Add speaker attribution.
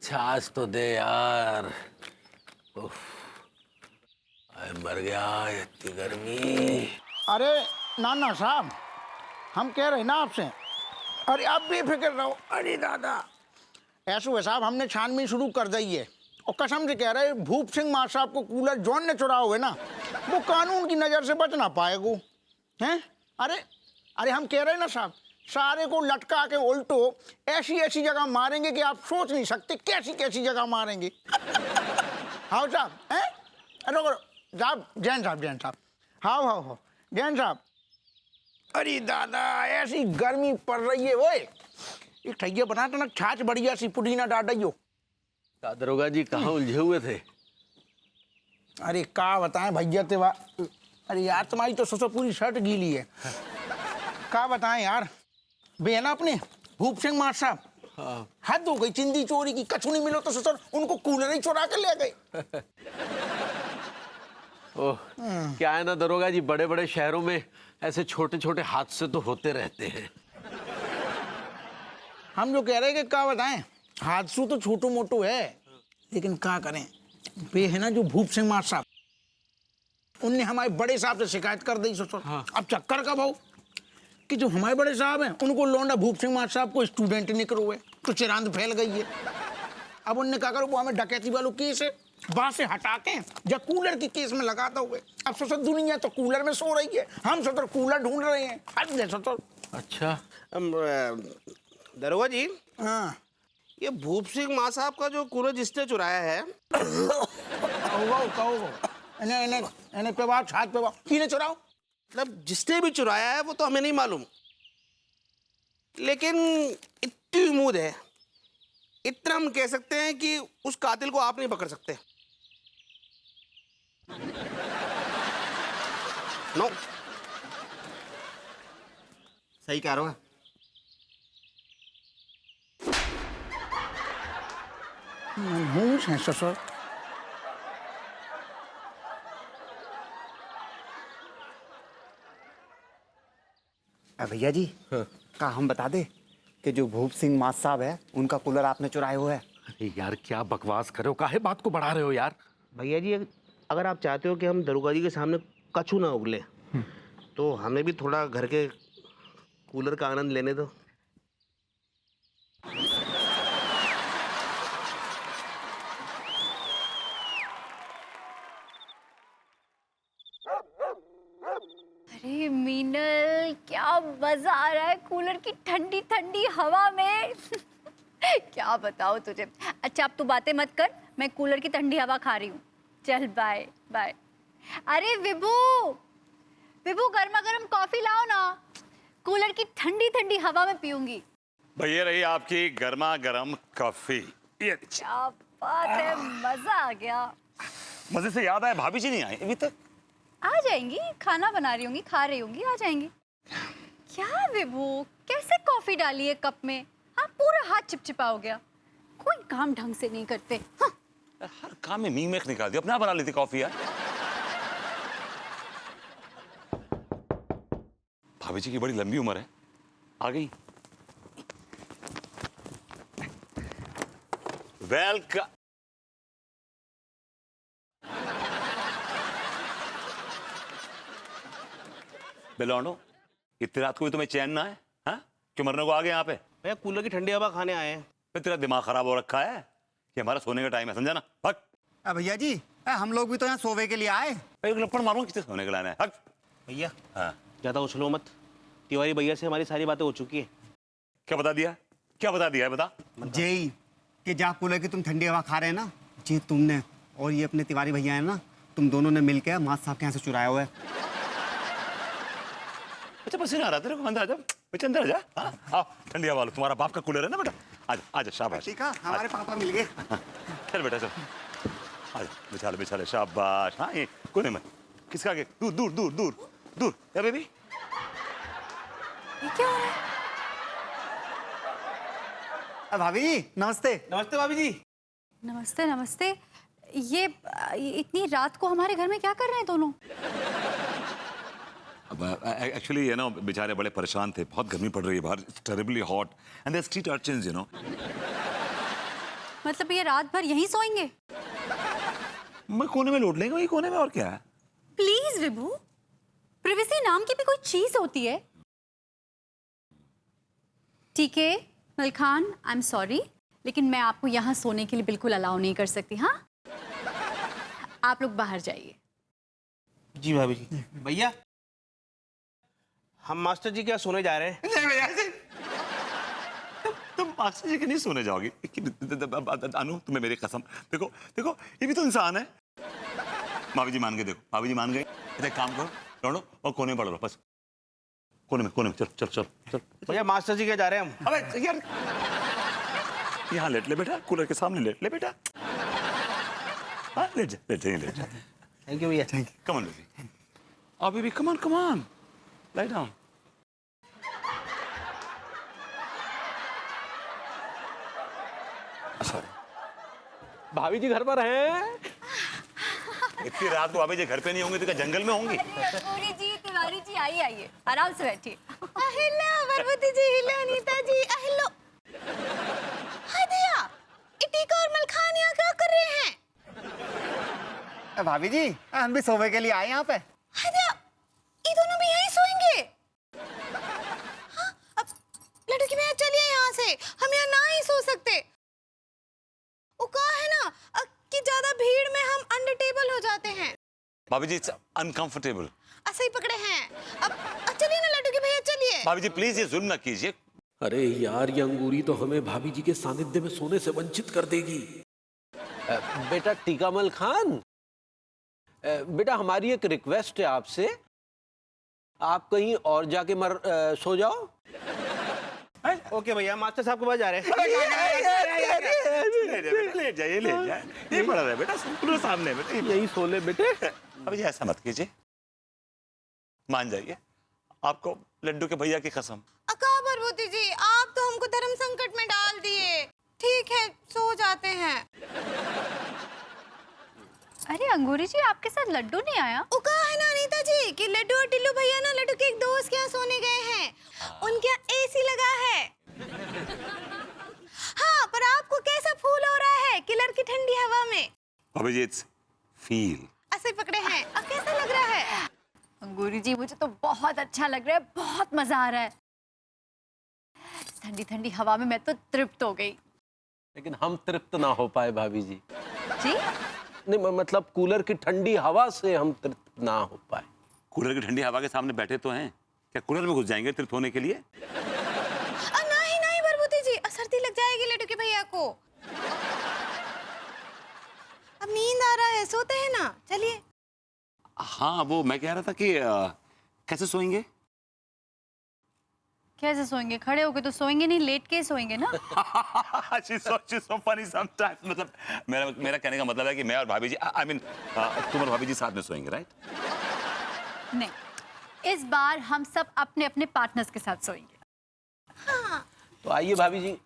Speaker 1: छाछ तो दे यार। उफ, मर गया इतनी गर्मी।
Speaker 2: अरे नाना साहब, हम कह रहे ना आपसे, अरे आप बेफिक्र रहो। अरे दादा, ऐसा हुआ साहब, हमने छानबीन शुरू कर दी है और कसम से कह रहे भूप सिंह मार साहब को कूलर जॉन ने चुरा हुए ना, वो कानून की नज़र से बच ना पाएगा। हैं? अरे हम कह रहे ना साहब, सारे को लटका के उल्टो ऐसी ऐसी जगह मारेंगे कि आप सोच नहीं सकते कैसी कैसी जगह मारेंगे। हाँ साहब, हैं? अरे साहब, जैन साहब, हाँ जैन साहब। अरे दादा, ऐसी गर्मी पड़ रही है। वो एक ठैया बनाता ना छाछ बढ़िया सी पुदीना डाल।
Speaker 1: दरोगा जी कहाँ उलझे हुए थे?
Speaker 2: अरे का बताएं भैया तेवा। अरे यार, तुम्हारी तो सोचो पूरी शर्ट गीली है। का बताएं यार, वे है ना अपने भूप सिंह मार साहब,
Speaker 1: हाँ।
Speaker 2: हद हो गई चिंदी चोरी की। कछु नहीं मिलो तो सोचो उनको कूलर ही चुरा के ले गए।
Speaker 1: ओह, क्या है ना दरोगा जी, बड़े बड़े शहरों में ऐसे छोटे छोटे हादसे तो होते रहते हैं।
Speaker 2: हम जो कह रहे हैं कि का बताएं, हादसों तो छोटू मोटू है, लेकिन क्या करें, वे है ना जो भूप सिंह मार साहब, उनने हमारे बड़े साहब से शिकायत कर दी। सोचो
Speaker 1: हाँ।
Speaker 2: अब चक्कर का भाव कि जो हमारे बड़े साहब हैं उनको लौंडा भूप सिंह मार साहब को स्टूडेंट निकल हुए तो चिरांद फैल गई है। अब उनने कहा करो वो हमें डकैती वालों केस है वहां से हटा के या कूलर की केस में लगाता हुए। अब सोचो दुनिया तो कूलर में सो रही है, हम सोचो कूलर ढूंढ रहे हैं। हद सोचो। अच्छा
Speaker 3: दरोगा जी,
Speaker 2: हाँ,
Speaker 3: ये भूप सिंह माँ साहब का जो कूलर जिसने चुराया है,
Speaker 2: कहो इन्हें पे बात छात पे बात किने चुराओ।
Speaker 3: मतलब जिसने भी चुराया है वो तो हमें नहीं मालूम, लेकिन इतनी उम्मीद है, इतना हम कह सकते हैं कि उस कातिल को आप नहीं पकड़ सकते। नो, सही कह रहे हो।
Speaker 2: मूस है ससुर।
Speaker 4: भैया जी, का हम बता दे कि जो भूप सिंह मास साहब है उनका कूलर आपने चुराया हुआ है।
Speaker 1: अरे यार, क्या बकवास कर रहे हो? काहे बात को बढ़ा रहे हो यार?
Speaker 3: भैया जी, अगर आप चाहते हो कि हम दरोगा जी के सामने कछू ना उगले, तो हमें भी थोड़ा घर के कूलर का आनंद लेने दो।
Speaker 5: अरे मीनल, क्या मजा आ रहा है कूलर की ठंडी ठंडी हवा में। क्या बताओ तुझे। अच्छा अब तू बातें मत कर, मैं कूलर की ठंडी हवा खा रही हूँ। चल बाय बाय। अरे विभू, गर्मा गर्म कॉफी लाओ ना, कूलर की ठंडी ठंडी हवा में पीऊंगी।
Speaker 6: भैया रही आपकी गर्मा गर्म कॉफी। ये
Speaker 5: क्या बात है, मजा आ गया।
Speaker 6: मजे से याद आया, भाभी जी नहीं आई अभी तक?
Speaker 5: आ जाएंगी, खाना बना रही होंगी, खा रही होंगी, आ जाएंगी। क्या विभू, कैसे कॉफी डाली है कप में? हाँ, पूरा हाथ चिपचिपा हो गया। कोई काम ढंग से नहीं करते। हाँ।
Speaker 6: हर काम में मी मेख निकाल दी, अपना बना लेती कॉफी यार। भाभी जी की बड़ी लंबी उम्र है, आ गई। वेलकम। बेलौंडो, इतनी रात को भी तुम्हें चैन ना है? हाँ, क्यों मरने को आ गए यहाँ पे?
Speaker 3: भैया कूलर की ठंडी हवा खाने आए हैं।
Speaker 6: फिर तेरा दिमाग खराब हो रखा है कि हमारा सोने का टाइम है, समझा ना? हक।
Speaker 4: भैया जी, हम लोग भी तो यहाँ सोवे के लिए आए।
Speaker 6: एक लपड़ मारूंगा, किससे सोने के लाना है? हक।
Speaker 3: भैया
Speaker 6: हाँ,
Speaker 3: ज्यादा उछलो मत, तिवारी भैया से हमारी सारी बातें हो चुकी है।
Speaker 6: क्या बता दिया? क्या बता दिया है, बता।
Speaker 4: जेई कि जहाँ कूलर की तुम ठंडी हवा खा रहे हैं ना, जी तुमने और ये अपने तिवारी भैया है ना, तुम दोनों ने मिलकर मास साहब के यहाँ से चुराया हुआ है।
Speaker 6: अच्छा पसीना आ रहा तेरे को, अंदर आ जा, बच्चे अंदर आ जा। हाँ, आओ ठंडी हवा लो, तुम्हारा बाप का कूलर है ना बेटा। आजा आजा, शाबाश।
Speaker 4: ठीक है, हमारे पापा मिल गए।
Speaker 6: चल बेटा चल, आजा, बिछा ले, शाबाश। हाँ, ये कोने में किसका आगे? दूर दूर दूर दूर दूर। या बेबी,
Speaker 5: ये क्या हो रहा है?
Speaker 4: भाभी जी नमस्ते।
Speaker 3: नमस्ते भाभी जी।
Speaker 5: नमस्ते नमस्ते। ये इतनी रात को हमारे घर में क्या कर रहे हैं दोनों?
Speaker 6: एक्चुअली यू नो बेचारे बड़े परेशान थे, बहुत गर्मी पड़ रही है बाहर, it's terribly hot and there street urchins, you know.
Speaker 5: मतलब ये रात भर यहीं सोएंगे?
Speaker 6: मैं कोने में लौट लेंगे, वही कोने में, और क्या है।
Speaker 5: प्लीज विभू, प्रिवेसी नाम की भी कोई चीज होती है। ठीक है मलखान, आई एम सॉरी, लेकिन मैं आपको यहाँ सोने के लिए बिल्कुल अलाउ नहीं कर सकती। हाँ, आप लोग बाहर जाइए।
Speaker 3: जी भाभी जी। भैया, हम मास्टर जी क्या सोने जा रहे हैं?
Speaker 6: नहीं भैया, तुम मास्टर जी के नहीं सोने जाओगी। अनु, तुम्हें मेरी कसम, देखो देखो, ये भी तो इंसान है। भाभी जी मान गए, देखो भाभी जी मान गए। एक काम करो, लौटो और कोने में पड़ लो, बस कोने में। चल चल चल चल।
Speaker 3: भैया मास्टर जी क्या जा रहे हैं हम?
Speaker 6: अबे यार, यहाँ लेट ले बेटा, कूलर के सामने लेट ले बेटा। हाँ, लेट जा, लेट जा, लेट जा।
Speaker 3: थैंक यू भैया।
Speaker 6: Thank you. Come on, baby. Oh, baby, come on, come on. Lie down. Sorry.
Speaker 1: भाभी जी घर पर हैं?
Speaker 6: इतनी रात को भाभी जी घर पे नहीं होंगे तो क्या जंगल में होंगी?
Speaker 5: पूरी जी, तिवारी जी, आइए आइए, आराम से बैठिए। हेलो पार्वती जी, हेलो अनीता जी, हेलो। हाय दया, इटिका और मलखान यहाँ क्या कर रहे हैं?
Speaker 4: भाभी जी, हम भी सोने के लिए आए यहाँ पे।
Speaker 5: हाय दया, ये दोनों भी यहीं सोएंगे? हाँ, अब लड्डू की बहन चलिए यहाँ से, हम यहाँ ना ही सो सकते। वो कहा है ना कि ज्यादा भीड़ में हम अंडर टेबल हो जाते हैं।
Speaker 6: भाभी जी, it's uncomfortable.
Speaker 5: ऐसे ही पकड़े हैं। अब चलिए ना लड्डू की भैया, चलिए।
Speaker 6: भाभी जी प्लीज ये जुल्म न कीजिए।
Speaker 1: अरे यार, ये अंगूरी तो हमें भाभी जी के सानिध्य में सोने से वंचित कर देगी। बेटा टीकामल खान, बेटा हमारी एक रिक्वेस्ट है आपसे, आप कहीं और जाके सो जाओ।
Speaker 3: ओके भैया, मास्टर साहब के पास जा रहे हैं।
Speaker 6: लेट जाइए, लेट जाइए। ये पड़ा रहा बेटा, कूलर सामने है बेटा,
Speaker 1: यही सो ले बेटे।
Speaker 6: भाभी जी ऐसा मत कीजिए, मान जाइए, आपको लड्डू के भैया की कसम।
Speaker 5: अका पार्वती जी, आप तो हमको धर्म संकट में डाल दिए। ठीक है, सो जाते हैं। अरे अंगूरी जी, आपके साथ लड्डू नहीं आया? वो कहा है ना अनीता जी कि लड्डू और टिल्लू भैया ना लड्डू के एक दोस्त के यहाँ सोने गए हैं। उनके यहाँ एसी लगा है। हाँ, पर आपको कैसा फूल हो रहा है किलर की ठंडी हवा में?
Speaker 6: भाभी जी इट्स फील।
Speaker 5: ऐसे पकड़े हैं। अब कैसा लग रहा है? अंगूरी जी, मुझे तो बहुत अच्छा लग रहा है, बहुत मजा आ रहा है। ठंडी ठंडी हवा में मैं तो तृप्त हो गई।
Speaker 1: लेकिन हम तृप्त ना हो पाए भाभी जी।
Speaker 5: जी?
Speaker 1: नहीं, मतलब कूलर की ठंडी हवा से हम तृप्त ना हो पाए।
Speaker 6: कूलर की ठंडी हवा के सामने बैठे तो हैं, क्या कूलर में घुस जाएंगे तृप्त होने के लिए?
Speaker 5: नहीं पार्वती जी, सर्दी लग जाएगी लड्डू के भैया को। अब नींद आ रहा है, सोते हैं ना, चलिए।
Speaker 6: हाँ, वो मैं कह रहा था कि कैसे सोएंगे?
Speaker 5: कैसे सोएंगे? खड़े होके तो सोएंगे नहीं, लेट के सोएंगे ना।
Speaker 6: She's so funny sometimes. मतलब मेरा कहने का मतलब है कि मैं और भाभी जी, I mean, तुम और भाभी जी साथ में सोएंगे, राइट?
Speaker 5: नहीं, इस बार हम सब अपने अपने पार्टनर्स के साथ सोएंगे। हाँ।
Speaker 1: तो आइए भाभी जी,